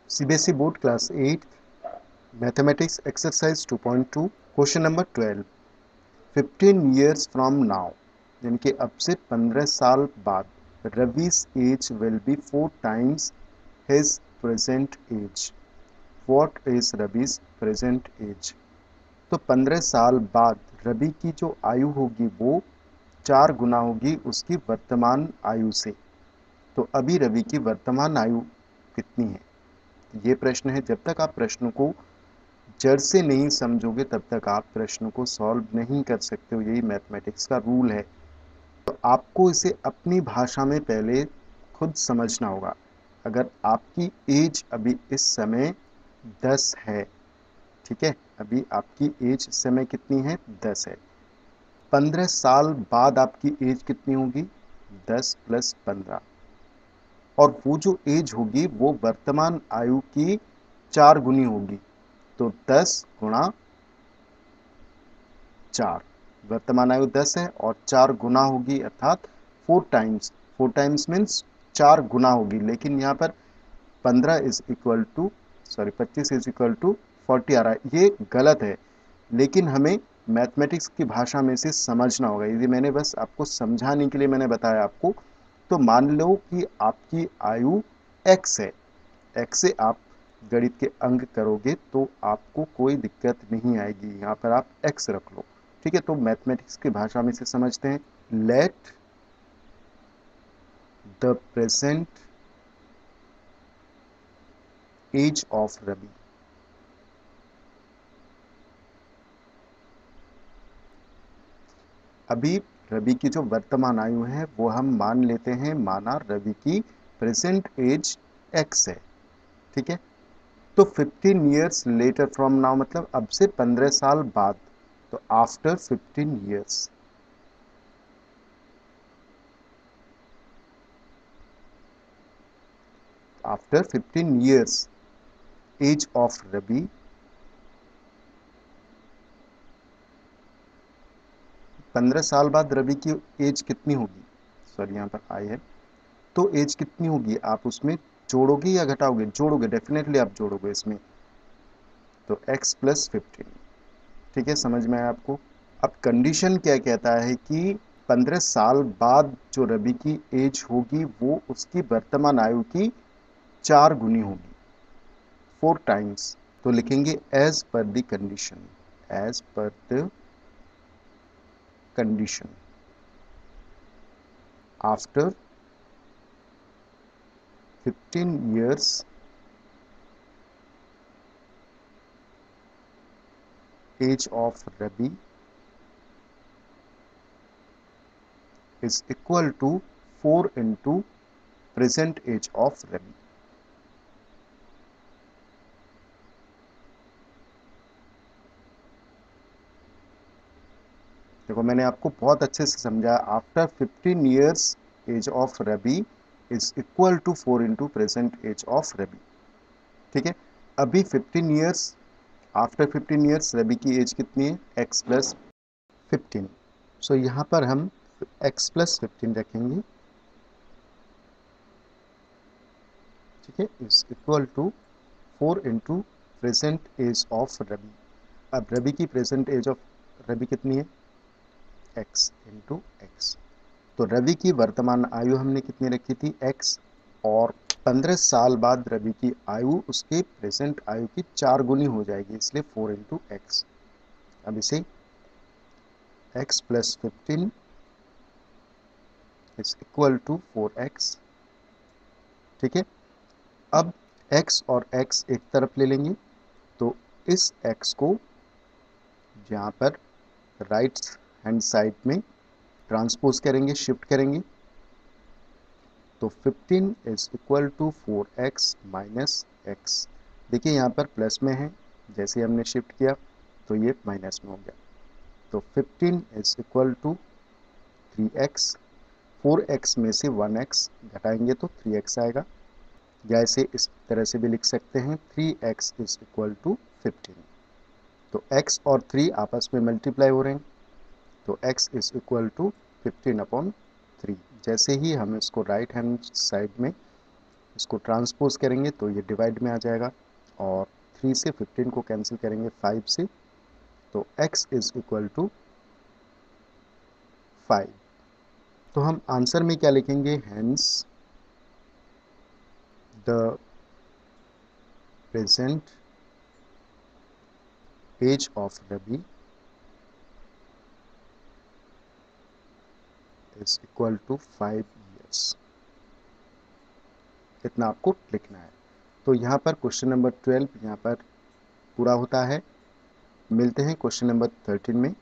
CBSE board class 8 mathematics exercise 2.2 question number 12 15 years from now यानी कि अब से 15 साल बाद Ravi's age will be 4 times his present age. What is Ravi's present age? तो 15 साल बाद रवि की जो आयु होगी वो 4 गुना होगी उसकी वर्तमान आयु से। तो अभी रवि की वर्तमान आयु कितनी है, ये प्रश्न है। जब तक आप प्रश्न को जड़ से नहीं समझोगे तब तक आप प्रश्न को सॉल्व नहीं कर सकते हो, यही मैथमेटिक्स का रूल है। तो आपको इसे अपनी भाषा में पहले खुद समझना होगा। अगर आपकी एज अभी इस समय 10 है, ठीक है, अभी आपकी एज इस समय कितनी है? 10 है। 15 साल बाद आपकी एज कितनी होगी? 10 + 15, और वो जो एज होगी वो वर्तमान आयु की 4 गुनी होगी। तो 10 गुणा 4, वर्तमान आयु 10 है और 4 गुना होगी अर्थात 4 टाइम्स। 4 टाइम्स मीन्स 4 गुना होगी, लेकिन यहाँ पर 15 is equal to 25 is equal to 40 आ रहा है, ये गलत है। लेकिन हमें मैथमेटिक्स की भाषा में से समझना होगा, यदि मैंने बस आपको समझाने के लिए मैंने बताया आपको। तो मान लो कि आपकी आयु x है, x से आप गणित के अंक करोगे तो आपको कोई दिक्कत नहीं आएगी, यहाँ पर आप x रख लो, ठीक है। तो मैथमेटिक्स की भाषा में से समझते हैं। Let the present age of Ravi, अभी रवि की जो वर्तमान आयु है वो हम मान लेते हैं, माना रवि की प्रेजेंट एज x है, ठीक है। तो 15 years लेटर फ्रॉम नाउ मतलब अब से 15 साल बाद। तो after 15 years, after 15 years age of Ravi, 15 साल बाद रवि की एज कितनी होगी? सॉरी यहाँ पर आई है। तो एज कितनी होगी आप उसमें जोड़ोगे या घटाओगे? जोड़ोगे, डेफिनेटली आप जोड़ोगे इसमें। तो x + 15, ठीक है, समझ में आया आपको। अब कंडीशन क्या कहता है कि 15 साल बाद जो रवि की एज होगी वो उसकी वर्तमान आयु की 4 गुनी होगी, 4 टाइम्स। तो लिखेंगे age per the condition, age per the condition after 15 years age of Ravi is equal to 4 into present age of Ravi. देखो मैंने आपको बहुत अच्छे से समझाया। After 15 years age of Ravi is equal to 4 into present age of Ravi, ठीक है। अभी 15 years, आफ्टर 15 years रवि की एज कितनी है? x + 15। सो यहाँ पर हम x + 15 रखेंगे, ठीक है, is equal to 4 into present age of Ravi. अब रवि की प्रेजेंट एज ऑफ रवि कितनी है? x into x। तो रवि की वर्तमान आयु हमने कितनी रखी थी? x, और 15 साल बाद रवि की आयु उसके प्रेजेंट आयु की 4 गुनी हो जाएगी, इसलिए 4 into x। अब इसे x + 15 is equal to 4x, ठीक है। अब x और x एक तरफ ले लेंगे, तो इस x को यहाँ पर राइट हैंड साइड में ट्रांसपोज करेंगे, शिफ्ट करेंगे। तो 15 is equal to 4x - x। देखिए यहाँ पर प्लस में है, जैसे हमने शिफ्ट किया तो ये माइनस में हो गया। तो 15 is equal to 3x, 4x में से 1x घटाएंगे तो 3x आएगा, या इसे इस तरह से भी लिख सकते हैं 3x इज इक्वल टू 15। तो x और 3 आपस में मल्टीप्लाई हो रहे हैं, तो x इज इक्वल टू 15/3। जैसे ही हम इसको राइट हैंड साइड में इसको ट्रांसपोज करेंगे तो ये डिवाइड में आ जाएगा, और 3 से 15 को कैंसिल करेंगे 5 से, तो x इज इक्वल टू 5। तो हम आंसर में क्या लिखेंगे, hence the present age of Ravi is equal to 5 years। इतना आपको लिखना है। तो यहाँ पर क्वेश्चन नंबर 12 यहाँ पर पूरा होता है। मिलते हैं क्वेश्चन नंबर 13 में।